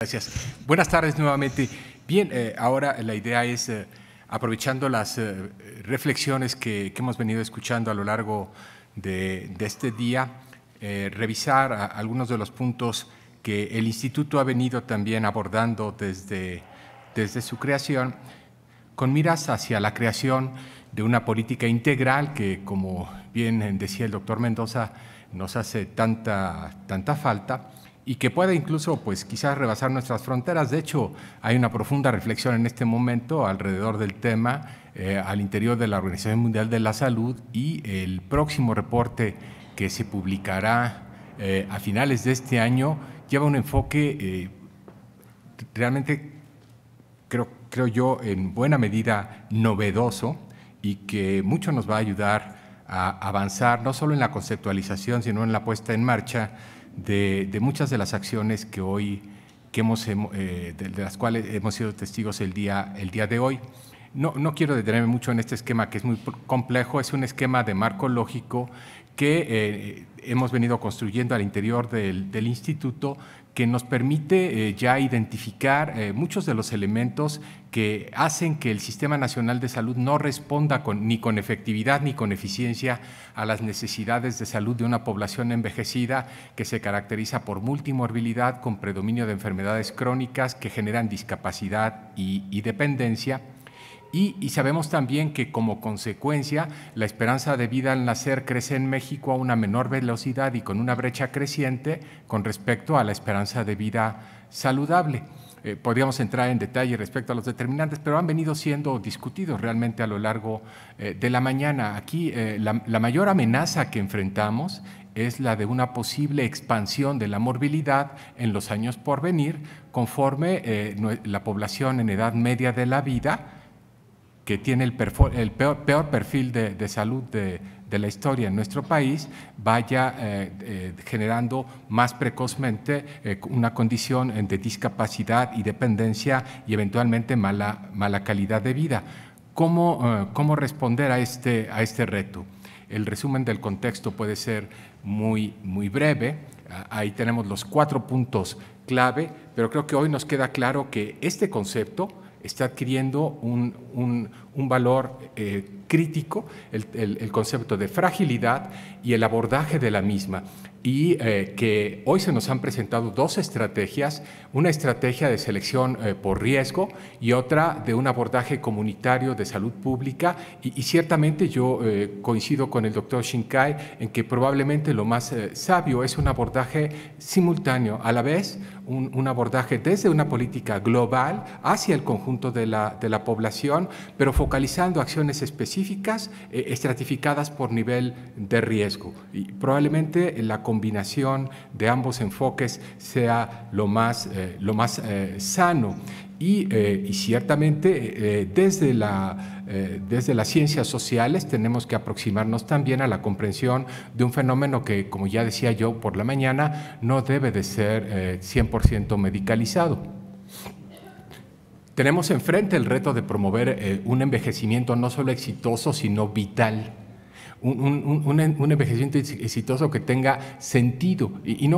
Gracias. Buenas tardes nuevamente. Bien, ahora la idea es, aprovechando las reflexiones que hemos venido escuchando a lo largo de este día, revisar algunos de los puntos que el Instituto ha venido también abordando desde su creación, con miras hacia la creación de una política integral que, como bien decía el doctor Mendoza, nos hace tanta falta, y que pueda incluso, pues, quizás rebasar nuestras fronteras. De hecho, hay una profunda reflexión en este momento alrededor del tema al interior de la Organización Mundial de la Salud, y el próximo reporte que se publicará a finales de este año lleva un enfoque realmente, creo yo, en buena medida novedoso, y que mucho nos va a ayudar a avanzar no solo en la conceptualización, sino en la puesta en marcha de muchas de las acciones que hoy, de las cuales hemos sido testigos el día de hoy. No quiero detenerme mucho en este esquema, que es muy complejo. Es un esquema de marco lógico que hemos venido construyendo al interior del Instituto, que nos permite ya identificar muchos de los elementos que hacen que el Sistema Nacional de Salud no responda ni con efectividad ni con eficiencia a las necesidades de salud de una población envejecida que se caracteriza por multimorbilidad, con predominio de enfermedades crónicas que generan discapacidad y dependencia. Y sabemos también que, como consecuencia, la esperanza de vida al nacer crece en México a una menor velocidad y con una brecha creciente con respecto a la esperanza de vida saludable. Podríamos entrar en detalle respecto a los determinantes, pero han venido siendo discutidos realmente a lo largo de la mañana. Aquí la mayor amenaza que enfrentamos es la de una posible expansión de la morbilidad en los años por venir, conforme la población en edad media de la vida, que tiene el peor perfil de salud de la historia en nuestro país, vaya generando más precozmente una condición de discapacidad y dependencia, y eventualmente mala calidad de vida. ¿Cómo responder a este reto? El resumen del contexto puede ser muy breve. Ahí tenemos los 4 puntos clave, pero creo que hoy nos queda claro que este concepto está adquiriendo un valor crítico, el concepto de fragilidad y el abordaje de la misma, y que hoy se nos han presentado 2 estrategias: una estrategia de selección por riesgo y otra de un abordaje comunitario de salud pública, y ciertamente yo coincido con el doctor Shinkai en que probablemente lo más sabio es un abordaje simultáneo, a la vez un abordaje desde una política global hacia el conjunto de la población, pero focalizando acciones específicas estratificadas por nivel de riesgo. Y probablemente la combinación de ambos enfoques sea lo más sano. Y ciertamente desde las ciencias sociales tenemos que aproximarnos también a la comprensión de un fenómeno que, como ya decía yo por la mañana, no debe de ser 100% medicalizado. Tenemos enfrente el reto de promover un envejecimiento no solo exitoso, sino vital. Un envejecimiento exitoso que tenga sentido, y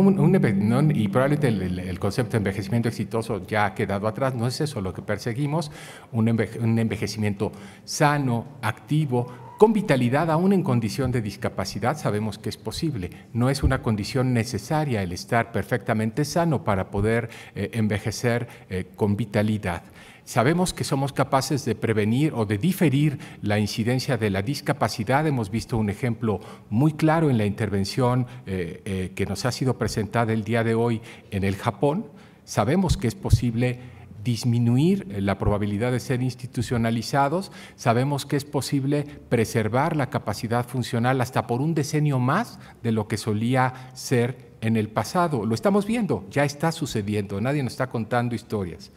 probablemente el concepto de envejecimiento exitoso ya ha quedado atrás. No es eso lo que perseguimos. Un envejecimiento sano, activo, con vitalidad, aún en condición de discapacidad. Sabemos que es posible. No es una condición necesaria el estar perfectamente sano para poder envejecer con vitalidad. Sabemos que somos capaces de prevenir o de diferir la incidencia de la discapacidad. Hemos visto un ejemplo muy claro en la intervención que nos ha sido presentada el día de hoy en el Japón. Sabemos que es posible disminuir la probabilidad de ser institucionalizados. Sabemos que es posible preservar la capacidad funcional hasta por un decenio más de lo que solía ser en el pasado. Lo estamos viendo, ya está sucediendo, nadie nos está contando historias.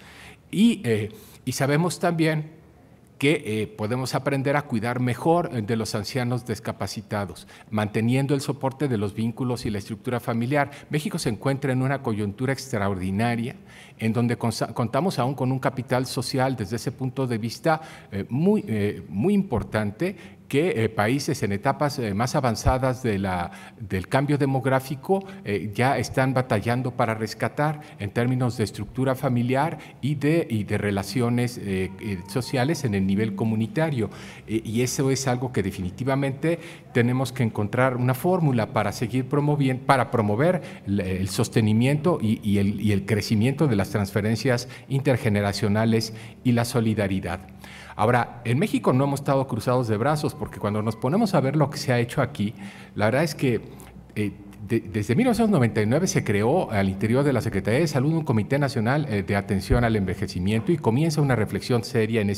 Y sabemos también que podemos aprender a cuidar mejor de los ancianos discapacitados, manteniendo el soporte de los vínculos y la estructura familiar. México se encuentra en una coyuntura extraordinaria, en donde contamos aún con un capital social desde ese punto de vista muy importante, que países en etapas más avanzadas del cambio demográfico ya están batallando para rescatar en términos de estructura familiar y de relaciones sociales en el nivel comunitario. Y eso es algo que definitivamente tenemos que encontrar una fórmula para seguir promoviendo, para promover el sostenimiento y el crecimiento de las transferencias intergeneracionales y la solidaridad. Ahora, en México no hemos estado cruzados de brazos, porque cuando nos ponemos a ver lo que se ha hecho aquí, la verdad es que desde 1999 se creó al interior de la Secretaría de Salud un Comité Nacional de Atención al Envejecimiento y comienza una reflexión seria en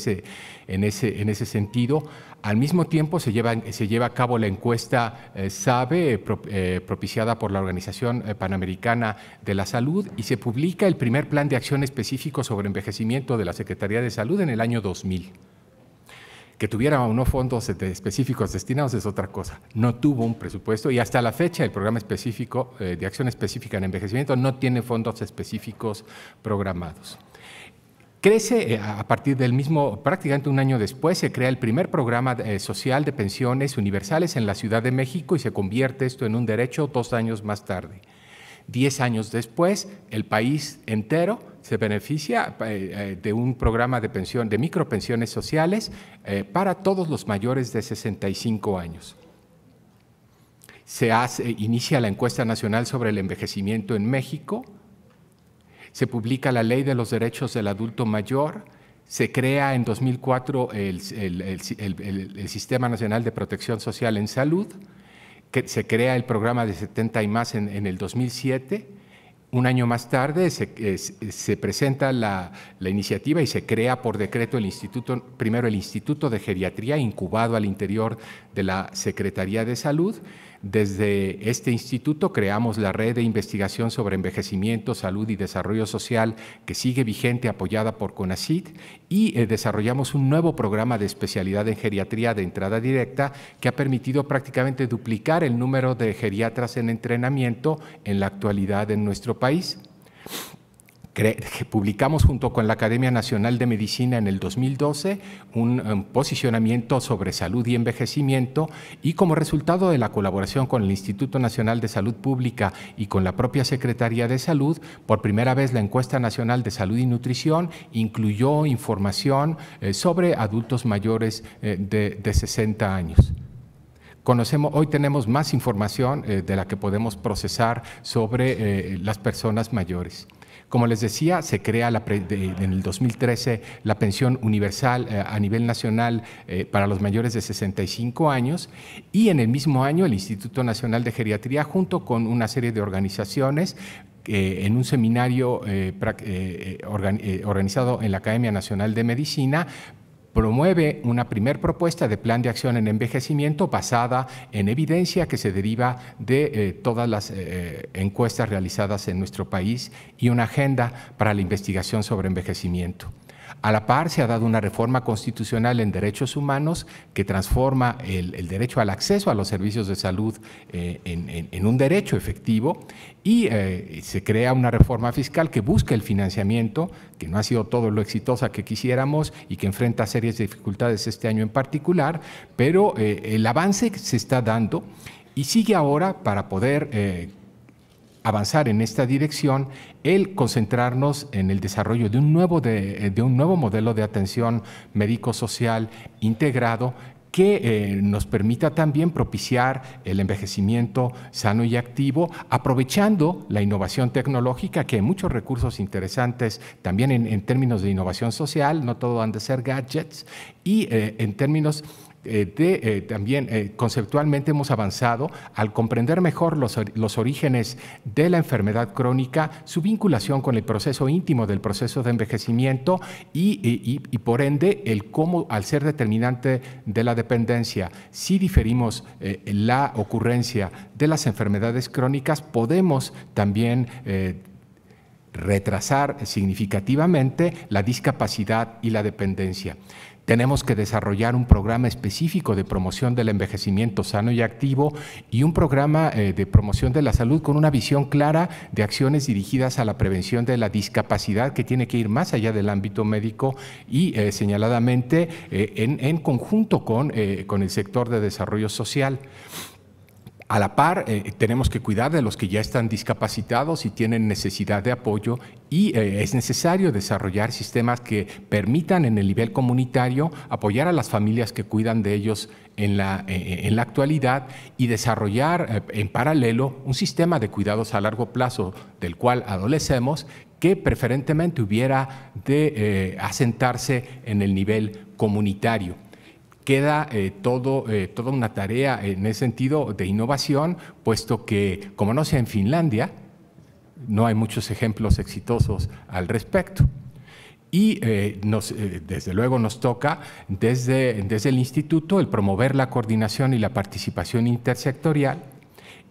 ese sentido. Al mismo tiempo se lleva a cabo la encuesta SABE, propiciada por la Organización Panamericana de la Salud, y se publica el primer plan de acción específico sobre envejecimiento de la Secretaría de Salud en el año 2000. Que tuviera o no fondos específicos destinados es otra cosa. No tuvo un presupuesto y hasta la fecha el programa específico de acción específica en envejecimiento no tiene fondos específicos programados. Crece a partir del mismo, prácticamente un año después, se crea el primer programa social de pensiones universales en la Ciudad de México y se convierte esto en un derecho 2 años más tarde. 10 años después, el país entero se beneficia de un programa de micropensiones sociales para todos los mayores de 65 años. Inicia la encuesta nacional sobre el envejecimiento en México, se publica la Ley de los Derechos del Adulto Mayor, se crea en 2004 el Sistema Nacional de Protección Social en Salud, que se crea el programa de 70 y más en el 2007. Un año más tarde se presenta la iniciativa y se crea por decreto primero el Instituto de Geriatría, incubado al interior de la Secretaría de Salud. Desde este instituto creamos la Red de Investigación sobre Envejecimiento, Salud y Desarrollo Social, que sigue vigente, apoyada por CONACYT, y desarrollamos un nuevo programa de especialidad en geriatría de entrada directa que ha permitido prácticamente duplicar el número de geriatras en entrenamiento en la actualidad en nuestro país. Publicamos junto con la Academia Nacional de Medicina en el 2012 un posicionamiento sobre salud y envejecimiento, y como resultado de la colaboración con el Instituto Nacional de Salud Pública y con la propia Secretaría de Salud, por primera vez la Encuesta Nacional de Salud y Nutrición incluyó información sobre adultos mayores de 60 años. Hoy tenemos más información de la que podemos procesar sobre las personas mayores. Como les decía, se crea en el 2013 la pensión universal a nivel nacional para los mayores de 65 años, y en el mismo año el Instituto Nacional de Geriatría, junto con una serie de organizaciones, en un seminario organizado en la Academia Nacional de Medicina, promueve una primer propuesta de plan de acción en envejecimiento basada en evidencia que se deriva de todas las encuestas realizadas en nuestro país y una agenda para la investigación sobre envejecimiento. A la par, se ha dado una reforma constitucional en derechos humanos que transforma el derecho al acceso a los servicios de salud en un derecho efectivo, y se crea una reforma fiscal que busca el financiamiento, que no ha sido todo lo exitosa que quisiéramos y que enfrenta serias dificultades este año en particular, pero el avance se está dando y sigue ahora para poder avanzar en esta dirección, el concentrarnos en el desarrollo de un nuevo modelo de atención médico-social integrado que nos permita también propiciar el envejecimiento sano y activo, aprovechando la innovación tecnológica, que hay muchos recursos interesantes también en términos de innovación social, no todo han de ser gadgets, y en términos también conceptualmente hemos avanzado al comprender mejor los orígenes de la enfermedad crónica, su vinculación con el proceso íntimo del proceso de envejecimiento y por ende el cómo, al ser determinante de la dependencia, si diferimos la ocurrencia de las enfermedades crónicas, podemos también retrasar significativamente la discapacidad y la dependencia. Tenemos que desarrollar un programa específico de promoción del envejecimiento sano y activo y un programa de promoción de la salud con una visión clara de acciones dirigidas a la prevención de la discapacidad que tiene que ir más allá del ámbito médico y señaladamente en conjunto con el sector de desarrollo social. A la par, tenemos que cuidar de los que ya están discapacitados y tienen necesidad de apoyo y es necesario desarrollar sistemas que permitan en el nivel comunitario apoyar a las familias que cuidan de ellos en la actualidad y desarrollar en paralelo un sistema de cuidados a largo plazo del cual adolecemos que preferentemente hubiera de asentarse en el nivel comunitario. Queda toda una tarea en ese sentido de innovación, puesto que, como no sea en Finlandia, no hay muchos ejemplos exitosos al respecto. Y desde luego nos toca, desde el Instituto, el promover la coordinación y la participación intersectorial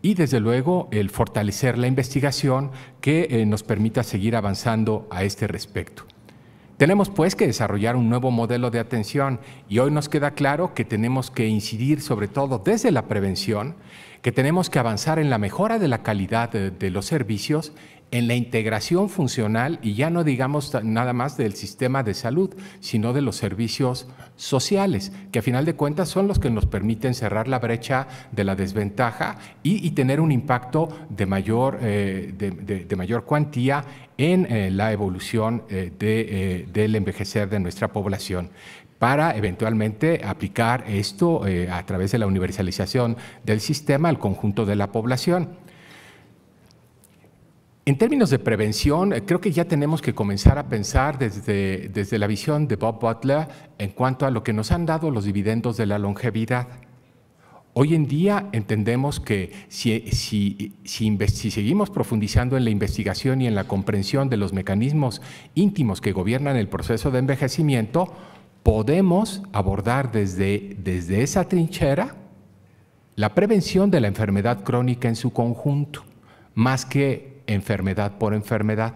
y, desde luego, el fortalecer la investigación que nos permita seguir avanzando a este respecto. Tenemos pues que desarrollar un nuevo modelo de atención y hoy nos queda claro que tenemos que incidir sobre todo desde la prevención, que tenemos que avanzar en la mejora de la calidad de los servicios, en la integración funcional y ya no digamos nada más del sistema de salud, sino de los servicios sociales, que a final de cuentas son los que nos permiten cerrar la brecha de la desventaja y tener un impacto de mayor cuantía en la evolución del envejecer de nuestra población, para eventualmente aplicar esto a través de la universalización del sistema al conjunto de la población. En términos de prevención, creo que ya tenemos que comenzar a pensar desde la visión de Bob Butler en cuanto a lo que nos han dado los dividendos de la longevidad. Hoy en día entendemos que si seguimos profundizando en la investigación y en la comprensión de los mecanismos íntimos que gobiernan el proceso de envejecimiento, podemos abordar desde esa trinchera la prevención de la enfermedad crónica en su conjunto, más que enfermedad por enfermedad.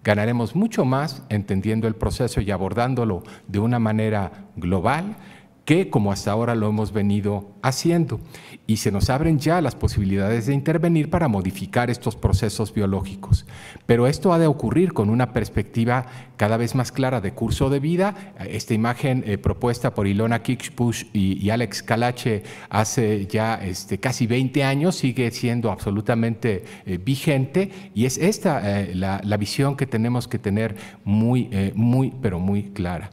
Ganaremos mucho más entendiendo el proceso y abordándolo de una manera global que como hasta ahora lo hemos venido haciendo. Y se nos abren ya las posibilidades de intervenir para modificar estos procesos biológicos. Pero esto ha de ocurrir con una perspectiva cada vez más clara de curso de vida. Esta imagen propuesta por Ilona Kickbush y Alex Kalache hace ya casi 20 años sigue siendo absolutamente vigente y es esta la visión que tenemos que tener pero muy clara.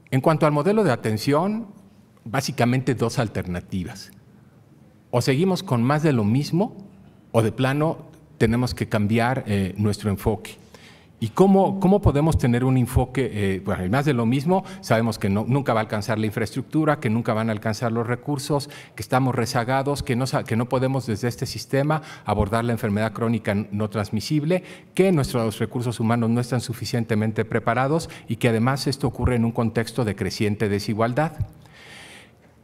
En cuanto al modelo de atención, básicamente dos alternativas. O seguimos con más de lo mismo o de plano tenemos que cambiar nuestro enfoque. ¿Y cómo podemos tener un enfoque, bueno, más de lo mismo? Sabemos que nunca va a alcanzar la infraestructura, que nunca van a alcanzar los recursos, que estamos rezagados, que no podemos desde este sistema abordar la enfermedad crónica no transmisible, que nuestros recursos humanos no están suficientemente preparados y que además esto ocurre en un contexto de creciente desigualdad.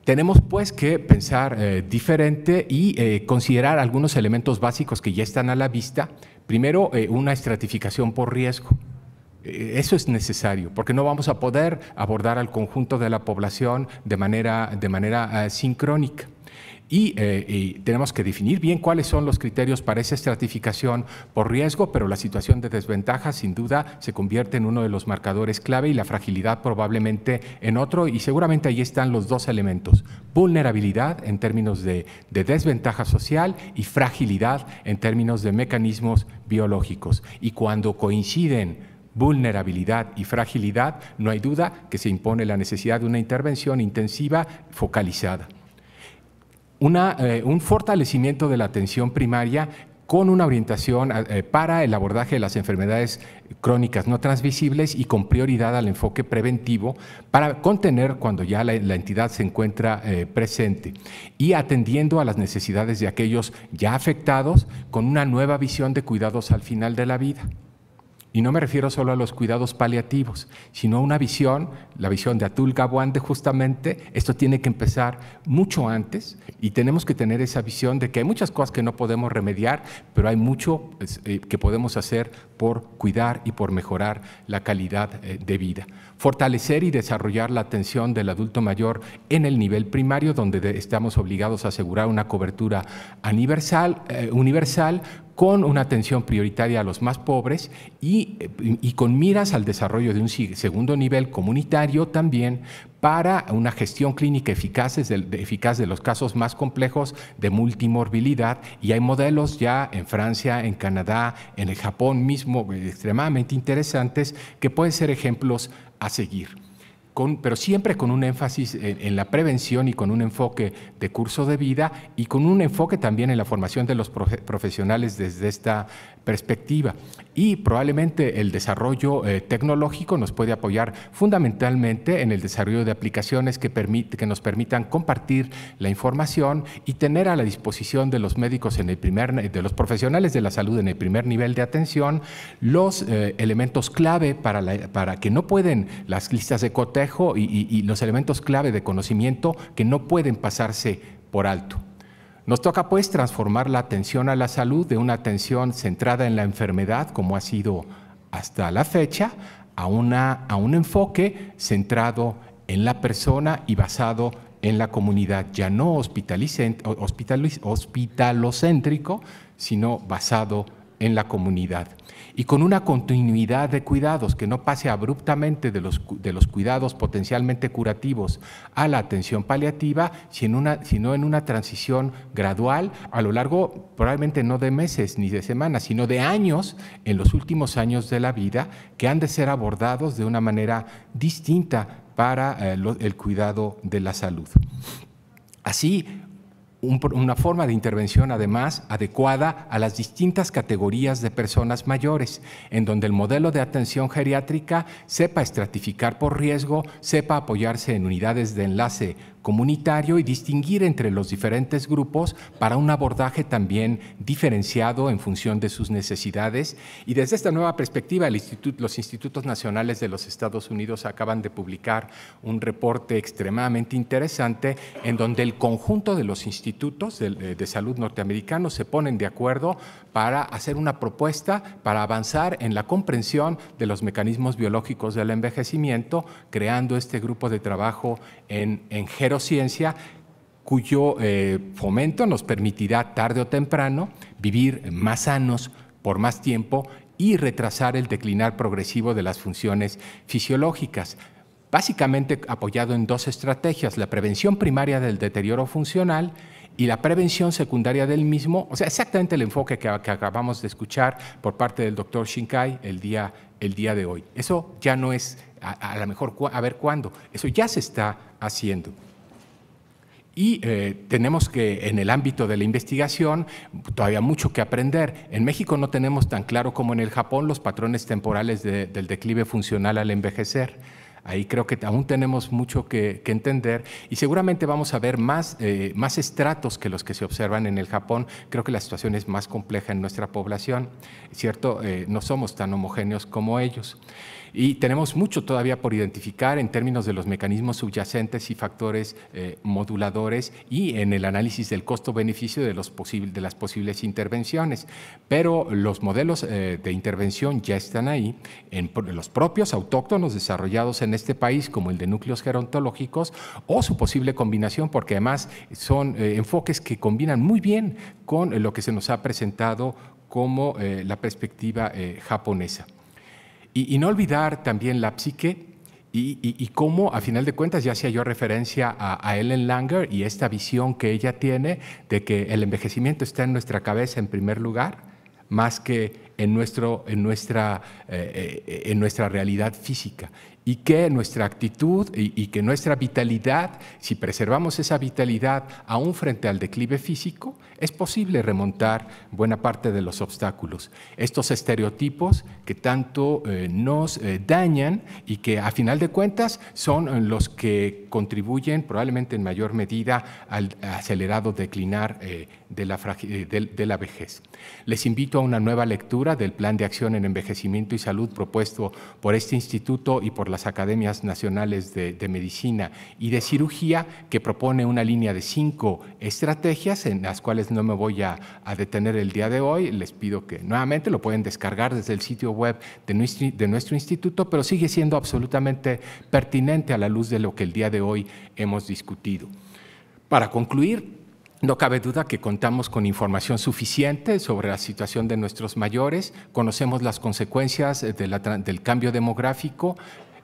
Tenemos pues que pensar diferente y considerar algunos elementos básicos que ya están a la vista. Primero, una estratificación por riesgo. Eso es necesario, porque no vamos a poder abordar al conjunto de la población de manera sincrónica. Y tenemos que definir bien cuáles son los criterios para esa estratificación por riesgo, pero la situación de desventaja sin duda se convierte en uno de los marcadores clave y la fragilidad probablemente en otro, y seguramente ahí están los dos elementos: vulnerabilidad en términos de desventaja social y fragilidad en términos de mecanismos biológicos. Y cuando coinciden vulnerabilidad y fragilidad, no hay duda que se impone la necesidad de una intervención intensiva focalizada. Un fortalecimiento de la atención primaria con una orientación para el abordaje de las enfermedades crónicas no transmisibles y con prioridad al enfoque preventivo para contener cuando ya la entidad se encuentra presente y atendiendo a las necesidades de aquellos ya afectados con una nueva visión de cuidados al final de la vida. Y no me refiero solo a los cuidados paliativos, sino a una visión, la visión de Atul Gawande justamente. Esto tiene que empezar mucho antes y tenemos que tener esa visión de que hay muchas cosas que no podemos remediar, pero hay mucho que podemos hacer por cuidar y por mejorar la calidad de vida. Fortalecer y desarrollar la atención del adulto mayor en el nivel primario, donde estamos obligados a asegurar una cobertura universal, con una atención prioritaria a los más pobres y con miras al desarrollo de un segundo nivel comunitario también para una gestión clínica eficaz de los casos más complejos de multimorbilidad. Y hay modelos ya en Francia, en Canadá, en el Japón mismo, extremadamente interesantes, que pueden ser ejemplos a seguir. Pero siempre con un énfasis en la prevención y con un enfoque de curso de vida y con un enfoque también en la formación de los profesionales desde esta perspectiva. Y probablemente el desarrollo tecnológico nos puede apoyar fundamentalmente en el desarrollo de aplicaciones que nos permitan compartir la información y tener a la disposición de los médicos de los profesionales de la salud en el primer nivel de atención los elementos clave para que no pueden las listas de cotejo y los elementos clave de conocimiento que no pueden pasarse por alto. Nos toca pues transformar la atención a la salud de una atención centrada en la enfermedad, como ha sido hasta la fecha, a un enfoque centrado en la persona y basado en la comunidad, ya no hospitalocéntrico, sino basado en la comunidad. Y con una continuidad de cuidados que no pase abruptamente de los cuidados potencialmente curativos a la atención paliativa, sino en una transición gradual a lo largo, probablemente no de meses ni de semanas, sino de años, en los últimos años de la vida, que han de ser abordados de una manera distinta para el cuidado de la salud. Así, una forma de intervención además adecuada a las distintas categorías de personas mayores, en donde el modelo de atención geriátrica sepa estratificar por riesgo, sepa apoyarse en unidades de enlace comunitario y distinguir entre los diferentes grupos para un abordaje también diferenciado en función de sus necesidades. Y desde esta nueva perspectiva, los Institutos Nacionales de los Estados Unidos acaban de publicar un reporte extremadamente interesante en donde el conjunto de los institutos de salud norteamericanos se ponen de acuerdo para hacer una propuesta para avanzar en la comprensión de los mecanismos biológicos del envejecimiento, creando este grupo de trabajo en gerociencia, cuyo fomento nos permitirá tarde o temprano vivir más sanos por más tiempo y retrasar el declinar progresivo de las funciones fisiológicas. Básicamente apoyado en dos estrategias: la prevención primaria del deterioro funcional y la prevención secundaria del mismo, o sea, exactamente el enfoque que acabamos de escuchar por parte del doctor Shinkai el día de hoy. Eso ya no es a lo mejor a ver cuándo, eso ya se está haciendo. Y tenemos que, en el ámbito de la investigación, todavía mucho que aprender. En México no tenemos tan claro como en el Japón los patrones temporales del declive funcional al envejecer. Ahí creo que aún tenemos mucho que entender y seguramente vamos a ver más estratos que los que se observan en el Japón. Creo que la situación es más compleja en nuestra población, ¿cierto? No somos tan homogéneos como ellos. Y tenemos mucho todavía por identificar en términos de los mecanismos subyacentes y factores moduladores y en el análisis del costo-beneficio de las posibles intervenciones. Pero los modelos de intervención ya están ahí, en los propios autóctonos desarrollados en este país, como el de núcleos gerontológicos, o su posible combinación, porque además son enfoques que combinan muy bien con lo que se nos ha presentado como la perspectiva japonesa. Y no olvidar también la psique y cómo, a final de cuentas, ya hacía yo referencia a Ellen Langer y esta visión que ella tiene de que el envejecimiento está en nuestra cabeza en primer lugar, más que en nuestra realidad física. y que nuestra actitud y que nuestra vitalidad, si preservamos esa vitalidad aún frente al declive físico, es posible remontar buena parte de los obstáculos. Estos estereotipos que tanto nos dañan y que a final de cuentas son los que contribuyen probablemente en mayor medida al acelerado declinar de la vejez. Les invito a una nueva lectura del Plan de Acción en Envejecimiento y Salud propuesto por este instituto y por las Academias Nacionales de Medicina y de Cirugía, que propone una línea de 5 estrategias en las cuales no me voy a detener el día de hoy. Les pido que nuevamente lo pueden descargar desde el sitio web de nuestro instituto, pero sigue siendo absolutamente pertinente a la luz de lo que el día de hoy hemos discutido. Para concluir, no cabe duda que contamos con información suficiente sobre la situación de nuestros mayores, conocemos las consecuencias del cambio demográfico,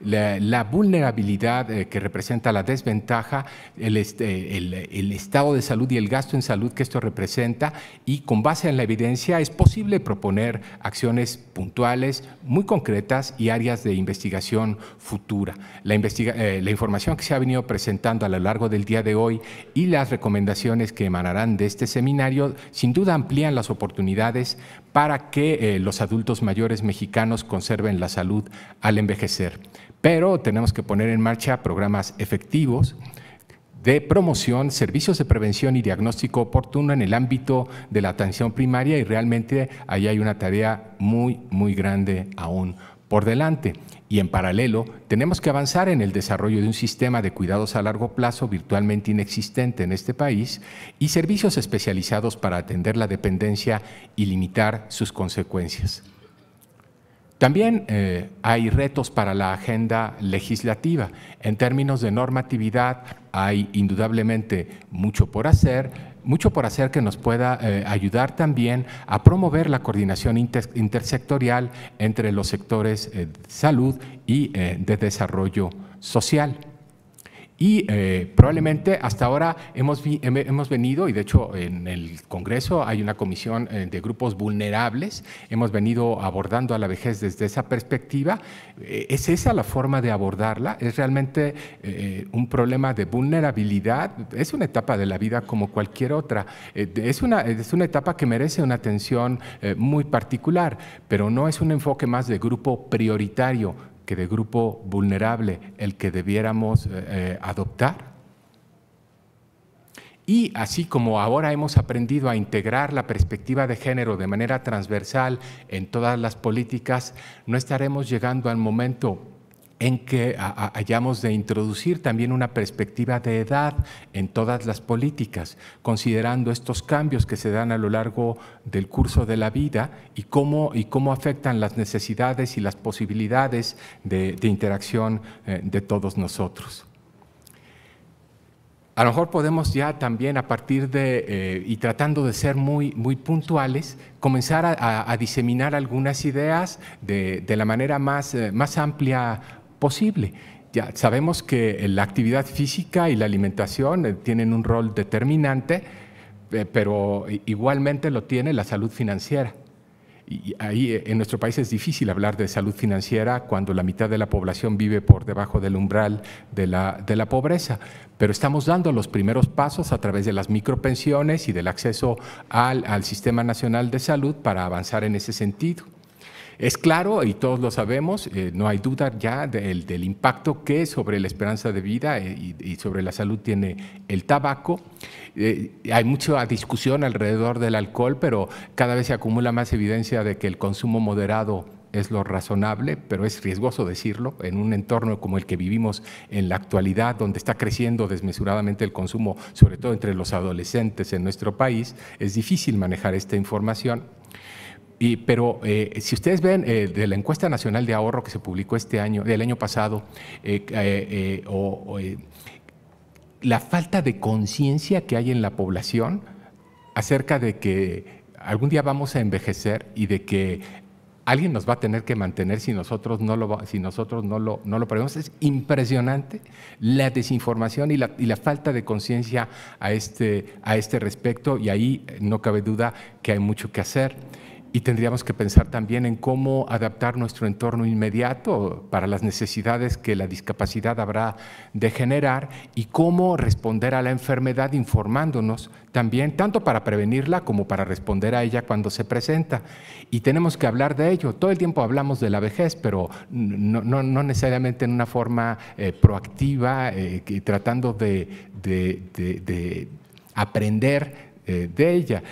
la vulnerabilidad que representa la desventaja, el estado de salud y el gasto en salud que esto representa, y con base en la evidencia es posible proponer acciones puntuales, muy concretas y áreas de investigación futura. La información que se ha venido presentando a lo largo del día de hoy y las recomendaciones que emanarán de este seminario sin duda amplían las oportunidades para que los adultos mayores mexicanos conserven la salud al envejecer. Pero tenemos que poner en marcha programas efectivos de promoción, servicios de prevención y diagnóstico oportuno en el ámbito de la atención primaria, y realmente ahí hay una tarea muy, muy grande aún por delante. Y en paralelo, tenemos que avanzar en el desarrollo de un sistema de cuidados a largo plazo virtualmente inexistente en este país y servicios especializados para atender la dependencia y limitar sus consecuencias. También hay retos para la agenda legislativa. En términos de normatividad, hay indudablemente mucho por hacer que nos pueda ayudar también a promover la coordinación intersectorial entre los sectores de salud y de desarrollo social. Y probablemente hasta ahora hemos venido, y de hecho en el Congreso hay una comisión de grupos vulnerables, hemos venido abordando a la vejez desde esa perspectiva. ¿Es esa la forma de abordarla? ¿Es realmente un problema de vulnerabilidad? Es una etapa de la vida como cualquier otra. Es una etapa que merece una atención muy particular, pero no es un enfoque más de grupo prioritario que de grupo vulnerable el que debiéramos adoptar. Y así como ahora hemos aprendido a integrar la perspectiva de género de manera transversal en todas las políticas, no estaremos llegando al momento en que hayamos de introducir también una perspectiva de edad en todas las políticas, considerando estos cambios que se dan a lo largo del curso de la vida y cómo afectan las necesidades y las posibilidades de interacción de todos nosotros. A lo mejor podemos ya también, a partir de, y tratando de ser muy puntuales, comenzar a diseminar algunas ideas de la manera más amplia posible. Ya sabemos que la actividad física y la alimentación tienen un rol determinante, pero igualmente lo tiene la salud financiera. Y ahí en nuestro país es difícil hablar de salud financiera cuando la mitad de la población vive por debajo del umbral de la pobreza, pero estamos dando los primeros pasos a través de las micropensiones y del acceso al Sistema Nacional de Salud para avanzar en ese sentido. Es claro, y todos lo sabemos, no hay duda ya del impacto que sobre la esperanza de vida y sobre la salud tiene el tabaco. Hay mucha discusión alrededor del alcohol, pero cada vez se acumula más evidencia de que el consumo moderado es lo razonable, pero es riesgoso decirlo, en un entorno como el que vivimos en la actualidad, donde está creciendo desmesuradamente el consumo, sobre todo entre los adolescentes en nuestro país, es difícil manejar esta información. Pero si ustedes ven de la encuesta nacional de ahorro que se publicó del año pasado, la falta de conciencia que hay en la población acerca de que algún día vamos a envejecer y de que alguien nos va a tener que mantener si nosotros no lo prevemos. Es impresionante la desinformación y la falta de conciencia a este respecto, y ahí no cabe duda que hay mucho que hacer. y tendríamos que pensar también en cómo adaptar nuestro entorno inmediato para las necesidades que la discapacidad habrá de generar y cómo responder a la enfermedad informándonos también, tanto para prevenirla como para responder a ella cuando se presenta. Y tenemos que hablar de ello. Todo el tiempo hablamos de la vejez, pero no necesariamente en una forma proactiva, tratando de aprender de ella.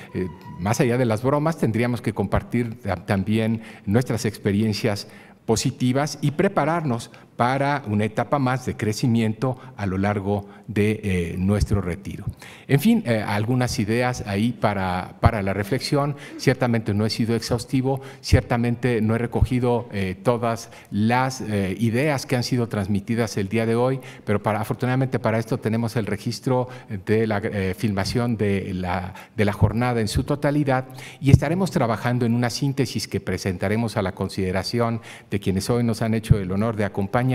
Más allá de las bromas, tendríamos que compartir también nuestras experiencias positivas y prepararnos para una etapa más de crecimiento a lo largo de nuestro retiro. En fin, algunas ideas ahí para la reflexión. Ciertamente no he sido exhaustivo, ciertamente no he recogido todas las ideas que han sido transmitidas el día de hoy, pero afortunadamente para esto tenemos el registro de la filmación de la jornada en su totalidad y estaremos trabajando en una síntesis que presentaremos a la consideración de quienes hoy nos han hecho el honor de acompañarnos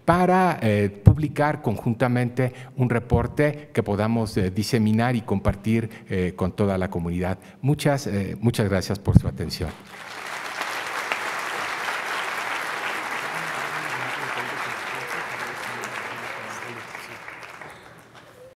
para publicar conjuntamente un reporte que podamos diseminar y compartir con toda la comunidad. Muchas gracias por su atención.